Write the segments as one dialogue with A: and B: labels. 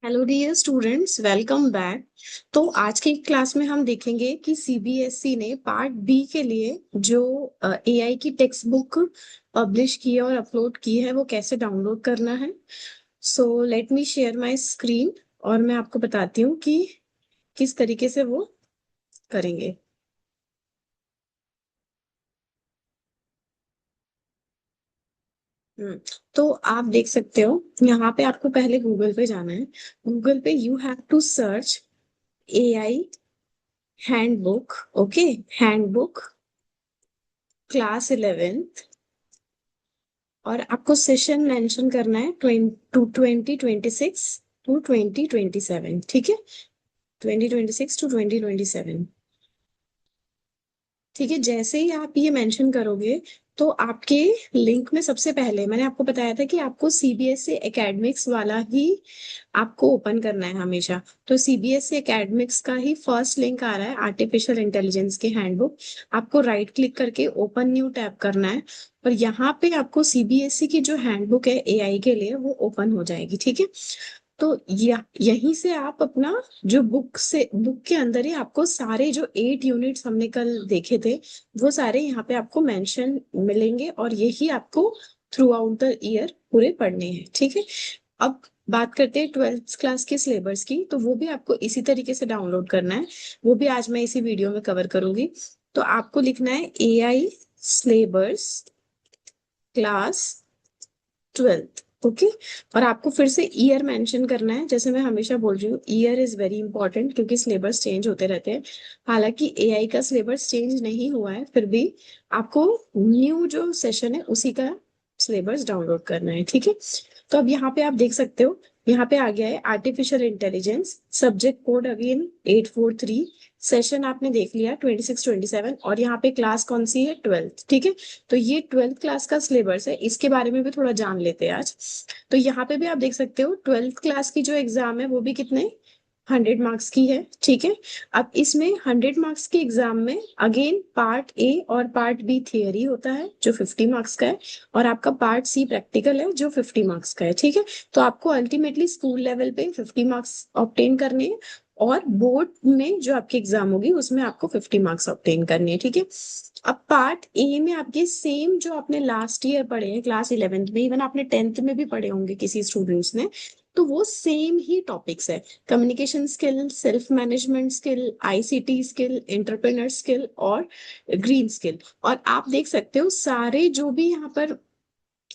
A: Hello dear students, welcome back. तो आज की क्लास में हम देखेंगे कि सीबीएसई ने पार्ट बी के लिए जो एआई की टेक्स्ट बुक पब्लिश की है और अपलोड की है वो कैसे डाउनलोड करना है। So let me share my screen और मैं आपको बताती हूँ कि किस तरीके से वो करेंगे। हम्म, तो आप देख सकते हो यहाँ पे आपको पहले गूगल पे जाना है। गूगल पे you have to search AI handbook. Okay, handbook class 11 और आपको सेशन मेंशन करना है 2026 टू 2027। ठीक है, 2026 टू 2027। ठीक है, जैसे ही आप ये मेंशन करोगे तो आपके लिंक में सबसे पहले मैंने आपको बताया था कि आपको सीबीएसई एकेडमिक्स वाला ही आपको ओपन करना है हमेशा। तो सीबीएसई एकेडमिक्स का ही फर्स्ट लिंक आ रहा है, आर्टिफिशियल इंटेलिजेंस की हैंडबुक। आपको राइट क्लिक करके ओपन न्यू टैब करना है और यहाँ पे आपको सीबीएसई की जो हैंडबुक है एआई के लिए वो ओपन हो जाएगी। ठीक है, तो यहीं से आप अपना जो बुक के अंदर ही आपको सारे जो 8 यूनिट्स हमने कल देखे थे वो सारे यहाँ पे आपको मेंशन मिलेंगे और यही आपको थ्रू आउट द ईयर पूरे पढ़ने हैं। ठीक है, अब बात करते हैं 12th क्लास के सिलेबस की, तो वो भी आपको इसी तरीके से डाउनलोड करना है। वो भी आज मैं इसी वीडियो में कवर करूंगी। तो आपको लिखना है AI syllabus class 12th। Okay, और आपको फिर से ईयर मेंशन करना है। जैसे मैं हमेशा बोल रही हूँ, ईयर इज वेरी इंपॉर्टेंट क्योंकि सिलेबस चेंज होते रहते हैं। हालांकि एआई का सिलेबस चेंज नहीं हुआ है, फिर भी आपको न्यू जो सेशन है उसी का सिलेबस डाउनलोड करना है। ठीक है, तो अब यहाँ पे आप देख सकते हो, यहाँ पे आ गया है artificial intelligence, subject code again 843। Session आपने देख लिया 26-27 और यहाँ पे क्लास कौन सी है, 12th। ठीक है, तो ये 12th क्लास का सिलेबस है, इसके बारे में भी थोड़ा जान लेते हैं आज। तो यहाँ पे भी आप देख सकते हो 12th क्लास की जो एग्जाम है वो भी कितने 100 मार्क्स की है। ठीक है, अब इसमें 100 मार्क्स के एग्जाम में अगेन पार्ट ए और पार्ट बी थियरी होता है जो 50 मार्क्स का है, और आपका पार्ट सी प्रैक्टिकल है जो 50 मार्क्स का है। ठीक है, तो आपको अल्टीमेटली स्कूल लेवल पे 50 मार्क्स ऑब्टेन करने हैं और बोर्ड में जो आपकी एग्जाम होगी उसमें आपको 50 मार्क्स ऑब्टेन करने हैं। ठीक है, अब पार्ट ए में आपके सेम जो आपने लास्ट ईयर पढ़े हैं क्लास 11th में, इवन आपने 10th में भी पढ़े होंगे किसी स्टूडेंट्स ने, तो वो सेम ही टॉपिक्स है। Communication skill, self management skill, ICT skill, entrepreneur skill और ग्रीन स्किल। और आप देख सकते हो सारे जो भी यहाँ पर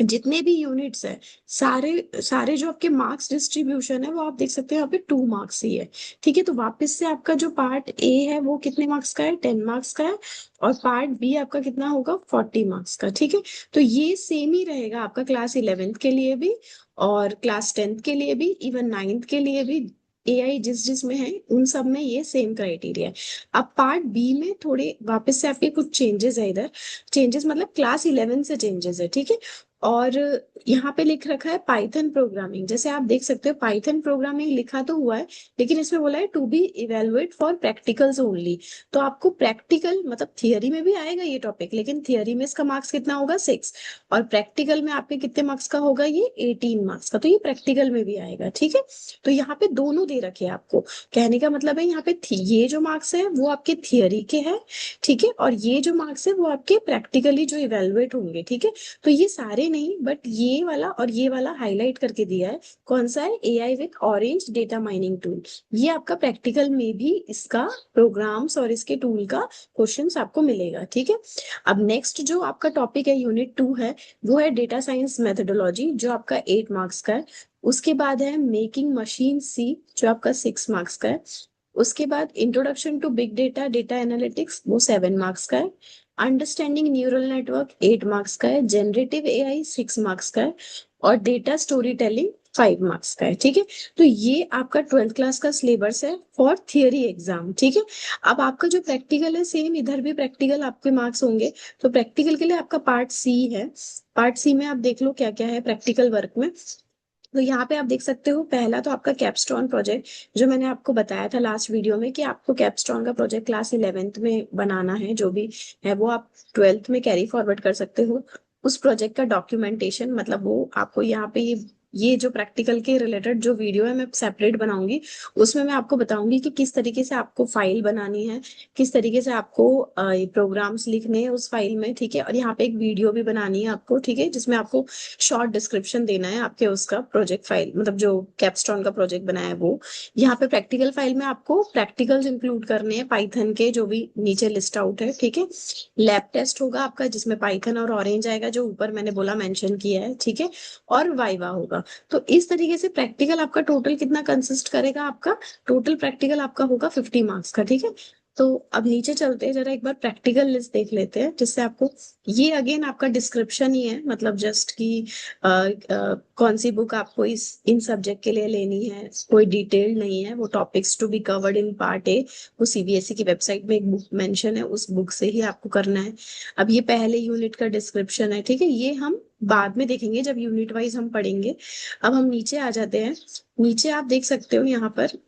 A: जितने भी यूनिट्स है, सारे सारे जो आपके मार्क्स डिस्ट्रीब्यूशन है वो आप देख सकते हो यहाँ पे 2 मार्क्स ही है। ठीक है, तो वापस से आपका जो पार्ट ए है वो कितने मार्क्स का है, 10 मार्क्स का है, और पार्ट बी आपका कितना होगा, 40 मार्क्स का। ठीक है, तो ये सेम ही रहेगा आपका क्लास 11th के लिए भी और क्लास 10th के लिए भी, इवन 9th के लिए भी। एआई जिस जिस में है उन सब में ये सेम क्राइटेरिया है। अब पार्ट बी में थोड़े वापस से आपके कुछ चेंजेस है इधर। चेंजेस मतलब क्लास 11 से चेंजेस है। ठीक है, और यहाँ पे लिख रखा है पाइथन प्रोग्रामिंग। जैसे आप देख सकते हो पाइथन प्रोग्रामिंग लिखा तो हुआ है, लेकिन इसमें बोला है to be evaluate for practicals only. तो आपको प्रैक्टिकल मतलब थियरी में भी आएगा ये टॉपिक, लेकिन थियरी में इसका मार्क्स कितना होगा, 6, और प्रैक्टिकल में आपके कितने मार्क्स का होगा, ये 18 मार्क्स का। तो ये प्रैक्टिकल में भी आएगा। ठीक है, तो यहाँ पे दोनों दे रखे हैं आपको। कहने का मतलब है यहाँ पे ये जो मार्क्स है वो आपके थियरी के हैं, ठीक है, और ये जो मार्क्स है वो आपके प्रैक्टिकली जो इवेलुएट होंगे। ठीक है, तो ये सारे नहीं, बट ये वाला और ये वाला हाईलाइट करके दिया है। कौन सा है, AI with orange data mining tool. ये आपका प्रैक्टिकल में भी इसका प्रोग्राम्स और इसके टूल का क्वेश्चंस आपको मिलेगा। ठीक है, अब नेक्स्ट जो आपका टॉपिक है यूनिट 2 है, वो है डेटा साइंस मेथोडोलॉजी जो आपका 8 मार्क्स का है। उसके बाद है मेकिंग मशीन सी जो आपका 6 मार्क्स का है। उसके बाद introduction to big data data analytics वो 7 मार्क्स का है। अंडरस्टैंडिंग न्यूरल नेटवर्क 8 मार्क्स का है। जनरेटिव एआई 6 मार्क्स का है। और डेटा स्टोरी टेलिंग 5 मार्क्स का है। ठीक है, तो ये आपका 12th क्लास का सिलेबस है फॉर थियरी एग्जाम। ठीक है, अब आपका जो प्रैक्टिकल है सेम इधर भी प्रैक्टिकल आपके मार्क्स होंगे। तो प्रैक्टिकल के लिए आपका पार्ट सी है। पार्ट सी में आप देख लो क्या क्या है प्रैक्टिकल वर्क में। तो यहाँ पे आप देख सकते हो पहला तो आपका कैपस्टोन प्रोजेक्ट, जो मैंने आपको बताया था लास्ट वीडियो में कि आपको कैपस्टोन का प्रोजेक्ट क्लास 11th में बनाना है। जो भी है वो आप 12th में कैरी फॉरवर्ड कर सकते हो। उस प्रोजेक्ट का डॉक्यूमेंटेशन मतलब वो आपको यहाँ पे ये ये जो प्रैक्टिकल के रिलेटेड जो वीडियो है मैं सेपरेट बनाऊंगी, उसमें मैं आपको बताऊंगी कि किस तरीके से आपको फाइल बनानी है, किस तरीके से आपको प्रोग्राम्स लिखने हैं उस फाइल में, ठीक है। और यहाँ पे एक वीडियो भी बनानी है आपको, ठीक है, जिसमें आपको शॉर्ट डिस्क्रिप्शन देना है आपके उसका प्रोजेक्ट फाइल, मतलब जो कैपस्टोन का प्रोजेक्ट बनाया है वो। यहाँ पे प्रैक्टिकल फाइल में आपको प्रैक्टिकल्स इंक्लूड करने हैं पाइथन के, जो भी नीचे लिस्ट आउट है, ठीक है। लैब टेस्ट होगा आपका जिसमें पाइथन और ऑरेंज आएगा, जो ऊपर मैंने बोला मेंशन किया है, ठीक है। और वाइवा होगा। तो इस तरीके से प्रैक्टिकल आपका टोटल कितना कंसिस्ट करेगा, आपका टोटल प्रैक्टिकल आपका होगा 50 मार्क्स का, ठीक है। तो अब नीचे चलते हैं, जरा एक बार प्रैक्टिकल लिस्ट देख लेते हैं, जिससे आपको, ये अगेन आपका डिस्क्रिप्शन ही है, मतलब जस्ट कि कौन सी बुक आपको इस इन सब्जेक्ट के लिए लेनी है, कोई डिटेल नहीं है। वो topics to be covered in part A, वो सीबीएसई की वेबसाइट में एक बुक मेंशन है, उस बुक से ही आपको करना है। अब ये पहले यूनिट का डिस्क्रिप्शन है, ठीक है, ये हम बाद में देखेंगे जब यूनिट वाइज हम पढ़ेंगे। अब हम नीचे आ जाते हैं। नीचे आप देख सकते हो यहाँ पर,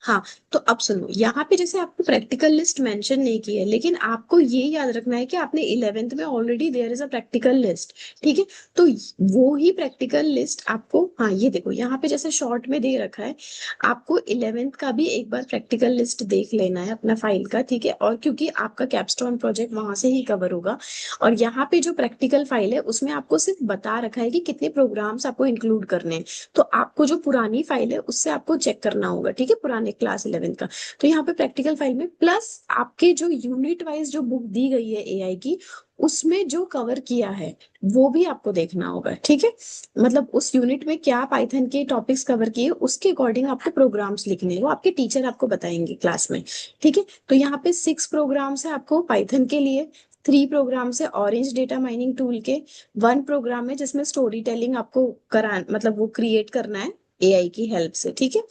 A: हाँ, तो अब सुनो, यहाँ पे जैसे आपको प्रैक्टिकल लिस्ट मेंशन नहीं की है, लेकिन आपको ये याद रखना है कि आपने 11th में already there is a practical list, ठीक है। तो वो ही प्रैक्टिकल लिस्ट आपको, हाँ ये देखो यहाँ पे जैसे शॉर्ट में दे रखा है, आपको 11th का भी एक बार प्रैक्टिकल लिस्ट देख लेना है अपना फाइल का, ठीक है। और क्योंकि आपका कैपस्टोन प्रोजेक्ट वहां से ही कवर होगा, और यहाँ पे जो प्रैक्टिकल फाइल है उसमें आपको सिर्फ बता रखा है कि कितने प्रोग्राम्स आपको इंक्लूड करने हैं। तो आपको जो पुरानी फाइल है उससे आपको चेक करना होगा, ठीक है, पुराने क्लास 11 का। तो यहाँ पे प्रैक्टिकल फाइल में प्लस आपके जो यूनिट वाइज जो बुक दी गई है एआई की, उसमें जो कवर किया है वो भी आपको देखना होगा, ठीक है। मतलब उस यूनिट में क्या पाइथन के टॉपिक्स कवर किए, उसके अकॉर्डिंग आपको प्रोग्राम्स लिखने हैं, वो आपके टीचर आपको बताएंगे क्लास में, ठीक है। तो यहाँ पे 6 प्रोग्राम्स है आपको पाइथन के लिए, 3 प्रोग्राम्स है ऑरेंज डेटा माइनिंग टूल के, 1 प्रोग्राम है जिसमें स्टोरी टेलिंग आपको करा, मतलब वो क्रिएट करना है एआई की हेल्प से, ठीक है।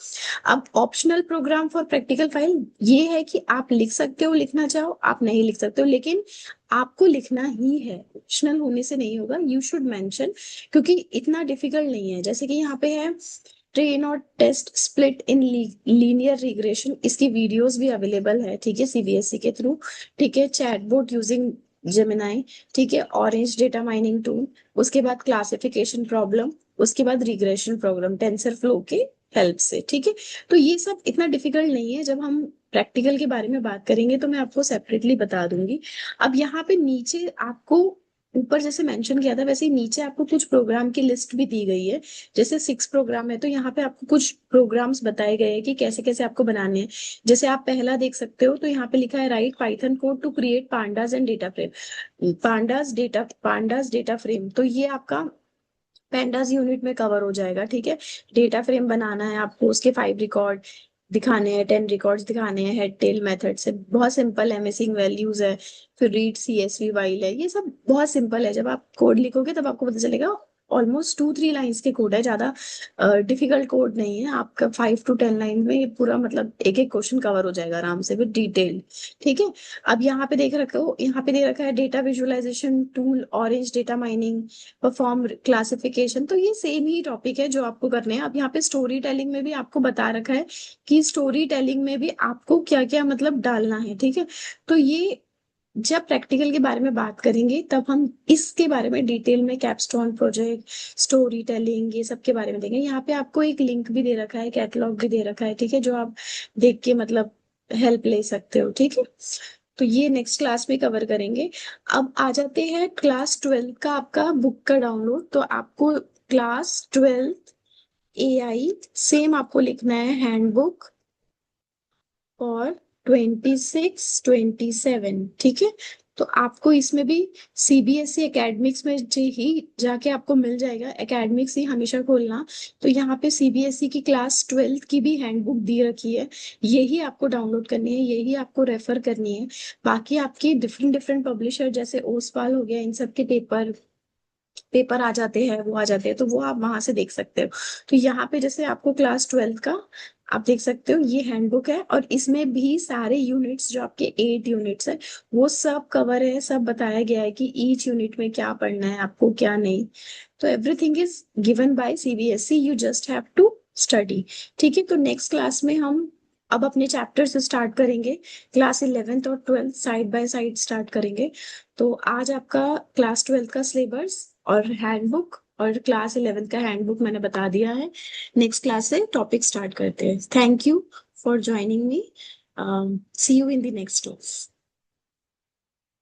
A: अब optional program for practical file ये है कि आप लिख सकते हो, लिखना चाहो आप नहीं लिख सकते हो, लेकिन आपको लिखना ही है, ऑप्शनल होने से नहीं होगा, यू शुड मेंशन, क्योंकि इतना डिफिकल्ट नहीं है। जैसे कि यहाँ पे है ट्रेन और test split in linear regression, इसकी वीडियोस भी अवेलेबल है, ठीक है, सीबीएसई के थ्रू, ठीक है। चैटबॉट यूजिंग जेमिनाई, ठीक है, ऑरेंज डेटा माइनिंग टूल, उसके बाद क्लासिफिकेशन प्रॉब्लम, उसके बाद रिग्रेशन प्रोग्राम टेंसर फ्लो के हेल्प से, ठीक है। तो ये सब इतना डिफिकल्ट नहीं है, जब हम प्रैक्टिकल के बारे में बात करेंगे तो मैं आपको सेपरेटली बता दूंगी। अब यहाँ पे नीचे आपको, ऊपर जैसे मेंशन किया था वैसे ही नीचे आपको कुछ प्रोग्राम की लिस्ट भी दी गई है। जैसे 6 प्रोग्राम है तो यहाँ पे आपको कुछ प्रोग्राम्स बताए गए हैं कि कैसे कैसे आपको बनाने हैं। जैसे आप पहला देख सकते हो, तो यहाँ पे लिखा है write Python code to create pandas and data frame, pandas data frame, तो ये आपका पेंडास यूनिट में कवर हो जाएगा, ठीक है। डेटा फ्रेम बनाना है आपको, उसके 5 रिकॉर्ड दिखाने हैं, 10 रिकॉर्ड्स दिखाने हैं, हेड टेल मेथड से, बहुत सिंपल है, मिसिंग वैल्यूज है, फिर रीड सीएसवी वाइल है, ये सब बहुत सिंपल है। जब आप कोड लिखोगे तब आपको पता चलेगा, ऑलमोस्ट 2-3 लाइंस के कोड है, ज्यादा डिफिकल्ट कोड नहीं है आपका। 5 to 10 लाइन में ये पूरा, मतलब एक एक क्वेश्चन कवर हो जाएगा आराम से विद डिटेल, ठीक है। अब यहाँ पे देख रखा हो, यहाँ पे दे रखा है data visualisation tool, orange data mining, perform classification, तो ये सेम ही टॉपिक है जो आपको करने हैं। अब यहाँ पे स्टोरी टेलिंग में भी आपको बता रखा है कि स्टोरी टेलिंग में भी आपको क्या क्या मतलब डालना है, ठीक है। तो ये जब प्रैक्टिकल के बारे में बात करेंगे तब हम इसके बारे में डिटेल में कैपस्टोन प्रोजेक्ट, स्टोरी टेलिंग, ये सब के बारे में देंगे। यहाँ पे आपको एक लिंक भी दे रखा है, कैटलॉग भी दे रखा है, ठीक है, जो आप देख के मतलब हेल्प ले सकते हो, ठीक है। तो ये नेक्स्ट क्लास में कवर करेंगे। अब आ जाते हैं क्लास 12 का आपका बुक का डाउनलोड। तो आपको क्लास 12 एआई सेम आपको लिखना है हैंडबुक और 26-27, ठीक है। तो आपको इसमें भी सीबीएसई एकेडमिक्स में ही जाके आपको मिल जाएगा, एकेडमिक्स ही हमेशा खोलना। तो यहाँ पे सीबीएसई की क्लास 12 की भी हैंडबुक दी रखी है, यही आपको डाउनलोड करनी है, यही आपको रेफर करनी है। बाकी आपकी डिफरेंट डिफरेंट पब्लिशर जैसे ओसवाल हो गया, इन सब के पेपर पेपर आ जाते हैं, वो आ जाते हैं, तो वो आप वहां से देख सकते हो। तो यहाँ पे जैसे आपको क्लास 12 का आप देख सकते हो, ये हैंडबुक है, और इसमें भी सारे यूनिट्स जो आपके 8 यूनिट्स है वो सब कवर है, सब बताया गया है कि ईच यूनिट में क्या पढ़ना है आपको, क्या नहीं। तो everything is given by CBSE, you just have to study, ठीक है। तो नेक्स्ट क्लास में हम अब अपने चैप्टर से स्टार्ट करेंगे, क्लास 11th और 12th side by side start करेंगे। तो आज आपका क्लास 12 का सिलेबस और हैंडबुक और क्लास 11th का हैंडबुक मैंने बता दिया है। नेक्स्ट क्लास से टॉपिक स्टार्ट करते हैं। Thank you for joining me. See you in the next class.